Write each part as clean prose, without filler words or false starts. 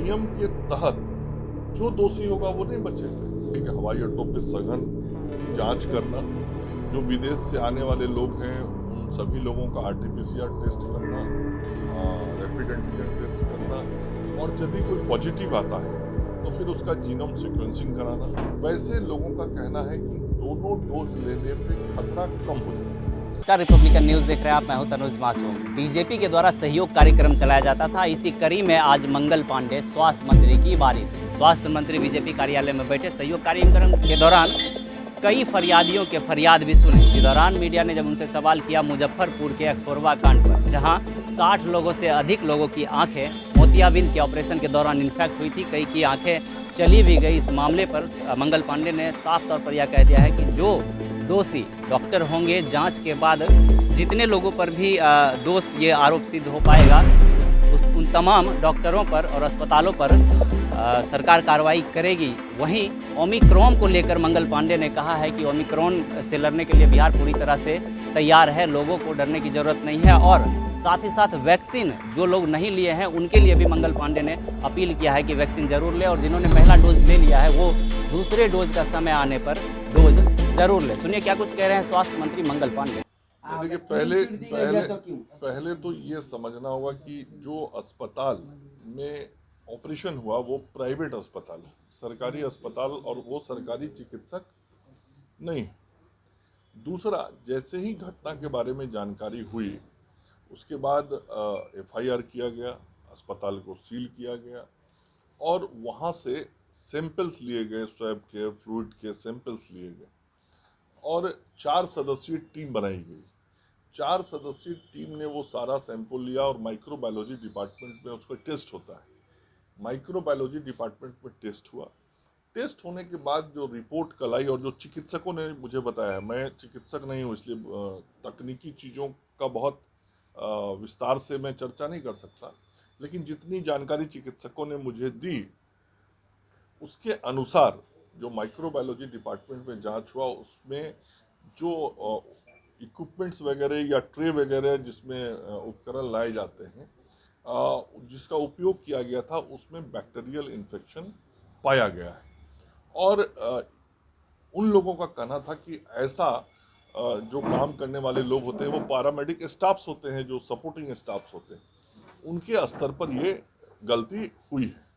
नियम के तहत जो दोषी होगा वो नहीं बचेगा। हवाई अड्डों पे सघन जांच करना, जो विदेश से आने वाले लोग हैं उन सभी लोगों का आरटीपीसीआर टेस्ट करना, रैपिड एंटीजन टेस्ट करना, और यदि कोई पॉजिटिव आता है तो फिर उसका जीनोम सीक्वेंसिंग कराना। वैसे लोगों का कहना है कि दोनों डोज लेने पे खतरा कम हो जाता है। नमस्कार, रिपब्लिकन न्यूज़ देख रहे हैं आप। मैं हूं तनुज मासूम। बीजेपी के द्वारा सहयोग कार्यक्रम चलाया जाता था। इसी कड़ी में आज मंगल पांडे स्वास्थ्य मंत्री की बारी थी। स्वास्थ्य मंत्री बीजेपी कार्यालय में बैठे। सहयोग कार्यक्रम के दौरान कई फरियादियों के फरियाद भी सुने। इसी दौरान मीडिया ने जब उनसे सवाल किया मुजफ्फरपुर के अखफोरवा कांड पर, जहां 60 लोगों से अधिक लोगों की आंखें मोतियाबिंद के ऑपरेशन के दौरान इन्फेक्ट हुई थी, कई की आंखें चली भी गई। इस मामले पर मंगल पांडे ने साफ तौर पर यह कह दिया है कि जो दोषी डॉक्टर होंगे, जांच के बाद जितने लोगों पर भी दोष ये आरोप सिद्ध हो पाएगा उन तमाम डॉक्टरों पर और अस्पतालों पर सरकार कार्रवाई करेगी। वहीं ओमिक्रॉन को लेकर मंगल पांडे ने कहा है कि ओमिक्रॉन से लड़ने के लिए बिहार पूरी तरह से तैयार है, लोगों को डरने की ज़रूरत नहीं है। और साथ ही साथ वैक्सीन जो लोग नहीं लिए हैं उनके लिए भी मंगल पांडे ने अपील किया है कि वैक्सीन ज़रूर लें, और जिन्होंने पहला डोज ले लिया है वो दूसरे डोज का समय आने पर डोज ज़रूर लें। सुनिए क्या कुछ कह रहे हैं स्वास्थ्य मंत्री मंगल पांडे। देखिए, पहले तो ये समझना होगा कि जो अस्पताल में ऑपरेशन हुआ वो प्राइवेट अस्पताल है, सरकारी अस्पताल, और वो सरकारी चिकित्सक नहीं। दूसरा, जैसे ही घटना के बारे में जानकारी हुई उसके बाद एफआईआर किया गया, अस्पताल को सील किया गया और वहाँ से सैंपल्स लिए गए, स्वैब के, फ्लूइड के सैंपल्स लिए गए और 4 सदस्यीय टीम बनाई गई। 4 सदस्यीय टीम ने वो सारा सैंपल लिया और माइक्रोबायोलॉजी डिपार्टमेंट में उसका टेस्ट होता है। माइक्रोबायोलॉजी डिपार्टमेंट में टेस्ट हुआ। टेस्ट होने के बाद जो रिपोर्ट कल आई और जो चिकित्सकों ने मुझे बताया, मैं चिकित्सक नहीं हूँ इसलिए तकनीकी चीज़ों का बहुत विस्तार से मैं चर्चा नहीं कर सकता, लेकिन जितनी जानकारी चिकित्सकों ने मुझे दी उसके अनुसार जो माइक्रोबायोलॉजी डिपार्टमेंट में जांच हुआ उसमें जो इक्विपमेंट्स वगैरह या ट्रे वगैरह जिसमें उपकरण लाए जाते हैं, जिसका उपयोग किया गया था उसमें बैक्टीरियल इन्फेक्शन पाया गया है। और उन लोगों का कहना था कि ऐसा जो काम करने वाले लोग होते हैं वो पैरामेडिक स्टाफ्स होते हैं, जो सपोर्टिंग स्टाफ्स होते हैं, उनके स्तर पर ये गलती हुई है।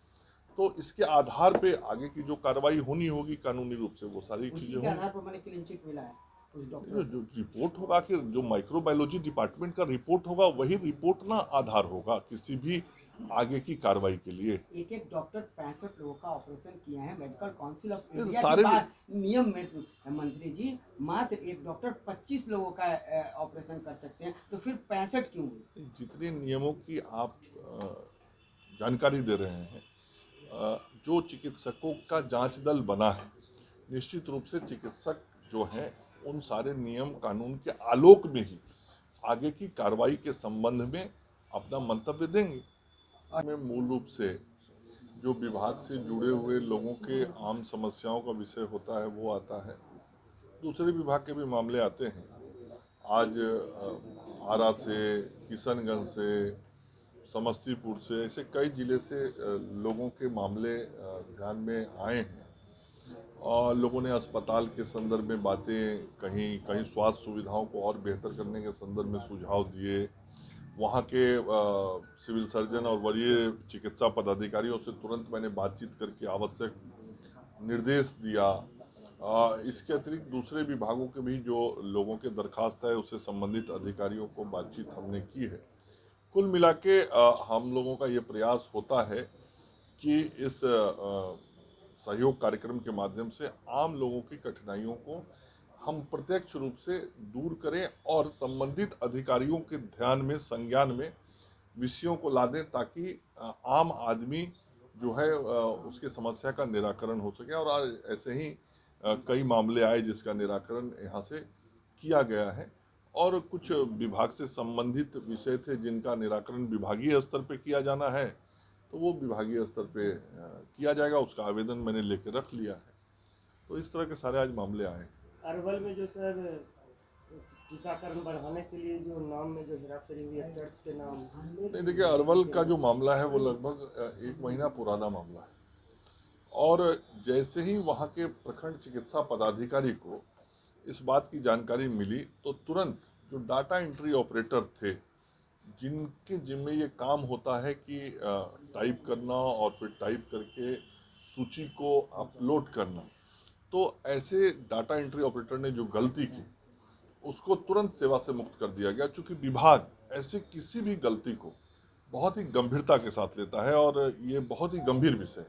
तो इसके आधार पे आगे की जो कार्रवाई होनी होगी कानूनी रूप से वो सारी चीजें होंगी। जो रिपोर्ट होगा कि जो माइक्रोबायोलॉजी डिपार्टमेंट का रिपोर्ट होगा वही रिपोर्ट ना आधार होगा किसी भी आगे की कार्रवाई के लिए। एक डॉक्टर 65 लोगों का ऑपरेशन किया है। मेडिकल काउंसिल ऑफ इंडिया के बाद नियम में मंत्री जी मात्र एक डॉक्टर 25 लोगों का ऑपरेशन कर सकते हैं, तो फिर 65 क्यों हुए? जितने नियमों की आप जानकारी दे रहे हैं, जो चिकित्सकों का जांच दल बना है, निश्चित रूप से चिकित्सक जो हैं उन सारे नियम कानून के आलोक में ही आगे की कार्रवाई के संबंध में अपना मंतव्य देंगे। में मूल रूप से जो विभाग से जुड़े हुए लोगों के आम समस्याओं का विषय होता है वो आता है, दूसरे विभाग के भी मामले आते हैं। आज आरा से, किशनगंज से, समस्तीपुर से, ऐसे कई जिले से लोगों के मामले ध्यान में आए हैं और लोगों ने अस्पताल के संदर्भ में बातें कहीं, कहीं स्वास्थ्य सुविधाओं को और बेहतर करने के संदर्भ में सुझाव दिए। वहाँ के सिविल सर्जन और वरीय चिकित्सा पदाधिकारियों से तुरंत मैंने बातचीत करके आवश्यक निर्देश दिया। इसके अतिरिक्त दूसरे विभागों के भी जो लोगों के दरखास्त है उससे संबंधित अधिकारियों को बातचीत हमने की है। कुल मिला के हम लोगों का ये प्रयास होता है कि इस सहयोग कार्यक्रम के माध्यम से आम लोगों की कठिनाइयों को हम प्रत्यक्ष रूप से दूर करें और संबंधित अधिकारियों के ध्यान में, संज्ञान में विषयों को ला दें ताकि आम आदमी जो है उसके समस्या का निराकरण हो सके। और आज ऐसे ही कई मामले आए जिसका निराकरण यहाँ से किया गया है और कुछ विभाग से संबंधित विषय थे जिनका निराकरण विभागीय स्तर पे किया जाना है, तो वो विभागीय स्तर पे किया जाएगा। उसका आवेदन मैंने लेकर रख लिया है। तो इस तरह के सारे आज मामले आए। अरवल में जो सर टीकाकरण बढ़ाने के लिए जो नाम में जो हेराफेरी हुई है, टेस्ट के नाम। नहीं, देखिए, अरवल का जो मामला है वो लगभग 1 महीना पुराना मामला है, और जैसे ही वहाँ के प्रखंड चिकित्सा पदाधिकारी को इस बात की जानकारी मिली तो तुरंत जो डाटा एंट्री ऑपरेटर थे, जिनके जिम्मे ये काम होता है कि टाइप करना और फिर टाइप करके सूची को अपलोड करना, तो ऐसे डाटा एंट्री ऑपरेटर ने जो गलती की उसको तुरंत सेवा से मुक्त कर दिया गया, चूँकि विभाग ऐसे किसी भी गलती को बहुत ही गंभीरता के साथ लेता है और ये बहुत ही गंभीर विषय है।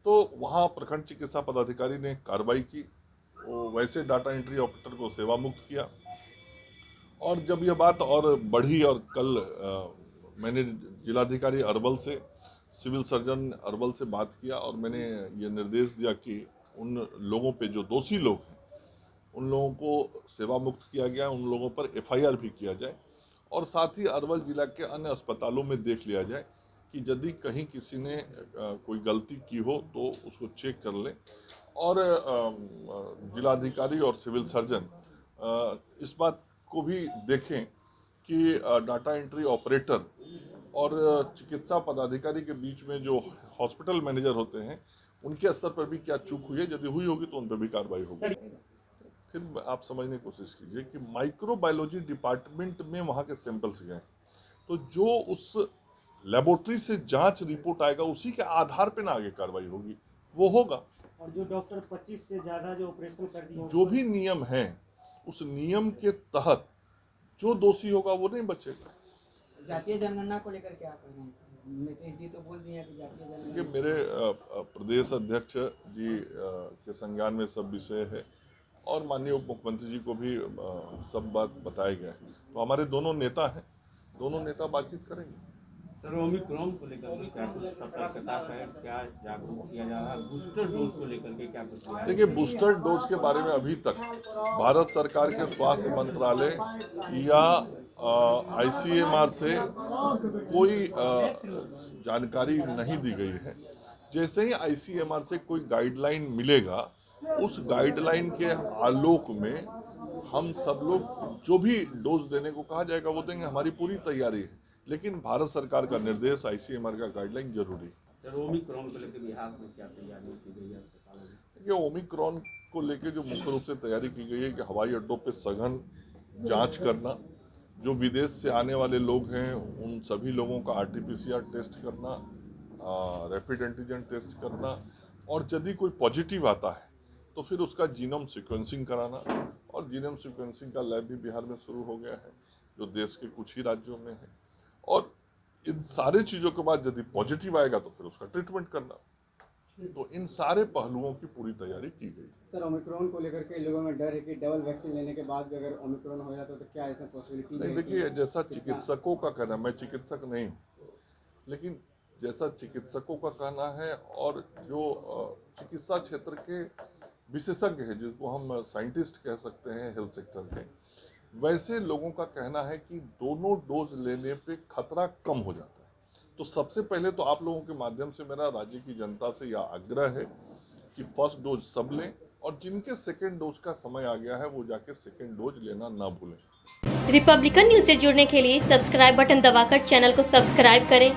तो वहाँ प्रखंड चिकित्सा पदाधिकारी ने कार्रवाई की, वो वैसे डाटा एंट्री ऑपरेटर को सेवा मुक्त किया। और जब यह बात और बढ़ी और कल मैंने जिलाधिकारी अरवल से, सिविल सर्जन अरवल से बात किया और मैंने ये निर्देश दिया कि उन लोगों पे जो दोषी लोग हैं उन लोगों को सेवा मुक्त किया गया, उन लोगों पर FIR भी किया जाए, और साथ ही अरवल जिला के अन्य अस्पतालों में देख लिया जाए कि यदि कहीं किसी ने कोई गलती की हो तो उसको चेक कर लें। और जिलाधिकारी और सिविल सर्जन इस बात को भी देखें कि डाटा एंट्री ऑपरेटर और चिकित्सा पदाधिकारी के बीच में जो हॉस्पिटल मैनेजर होते हैं उनके स्तर पर भी क्या चूक हुई है, यदि हुई होगी तो उन पर भी कार्रवाई होगी। फिर आप समझने की कोशिश कीजिए कि माइक्रोबायोलॉजी डिपार्टमेंट में वहाँ के सैंपल्स गए, तो जो उस लेबोरेटरी से जांच रिपोर्ट आएगा उसी के आधार पे ना आगे कार्रवाई होगी, वो होगा। और जो डॉक्टर 25 से ज़्यादा जो ऑपरेशन कर दिए, जो भी नियम है उस नियम के तहत जो दोषी होगा वो नहीं बचेगा। जातीय जनगणना को लेकर क्या कह रहे हैं? नीतीश जी तो बोल दिए हैं कि जातीय जनगणना। कि मेरे प्रदेश अध्यक्ष जी के संज्ञान में सब विषय है और माननीय उप मुख्यमंत्री जी को भी सब बात बताया गया है, तो हमारे दोनों नेता हैं, दोनों नेता बातचीत करेंगे। सर, ओमिक्रॉन को लेकर के क्या कुछ सतर्कता है, क्या जागरूक किया जा रहा है? बूस्टर डोज को लेकर के क्या कुछ? देखिए, बूस्टर डोज के बारे में अभी तक भारत सरकार के स्वास्थ्य मंत्रालय या ICMR से कोई जानकारी नहीं दी गई है। जैसे ही ICMR से कोई गाइडलाइन मिलेगा, उस गाइडलाइन के आलोक में हम सब लोग जो भी डोज देने को कहा जाएगा वो देंगे। हमारी पूरी तैयारी है, लेकिन भारत सरकार का निर्देश, ICMR का गाइडलाइन जरूरी है। सर, ओमिक्रॉन को लेकर बिहार में क्या तैयारी की गई है? देखिए, ओमिक्रॉन को लेकर जो मुख्य रूप से तैयारी की गई है कि हवाई अड्डों पे सघन जांच करना, जो विदेश से आने वाले लोग हैं उन सभी लोगों का RT-PCR टेस्ट करना, रैपिड एंटीजन टेस्ट करना, और यदि कोई पॉजिटिव आता है तो फिर उसका जीनोम सीक्वेंसिंग कराना। और जीनोम सीक्वेंसिंग का लैब भी बिहार में शुरू हो गया है, जो देश के कुछ ही राज्यों में है। और इन सारे चीज़ों के बाद यदि पॉजिटिव आएगा तो फिर उसका ट्रीटमेंट करना। तो इन सारे पहलुओं की पूरी तैयारी की गई। सर, ओमिक्रॉन को लेकर के लोगों में डर है कि डबल वैक्सीन लेने के बाद भी अगर ओमिक्रॉन हो जाता तो क्या ऐसा पॉसिबिलिटी है? नहीं, देखिए, जैसा चिकित्सकों का कहना, मैं चिकित्सक नहीं हूँ, लेकिन जैसा चिकित्सकों का कहना है और जो चिकित्सा क्षेत्र के विशेषज्ञ हैं, जिसको हम साइंटिस्ट कह सकते हैं हेल्थ सेक्टर के, वैसे लोगों का कहना है कि दोनों डोज लेने पे खतरा कम हो जाता है। तो सबसे पहले तो आप लोगों के माध्यम से मेरा राज्य की जनता से यह आग्रह है कि फर्स्ट डोज सब लें, और जिनके सेकेंड डोज का समय आ गया है वो जाके सेकेंड डोज लेना ना भूलें। रिपब्लिकन न्यूज से जुड़ने के लिए सब्सक्राइब बटन दबाकर चैनल को सब्सक्राइब करें।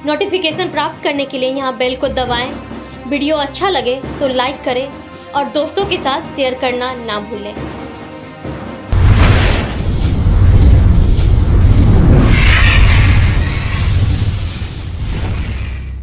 नोटिफिकेशन प्राप्त करने के लिए यहाँ बेल को दबाएं। वीडियो अच्छा लगे तो लाइक करें और दोस्तों के साथ शेयर करना ना भूलें।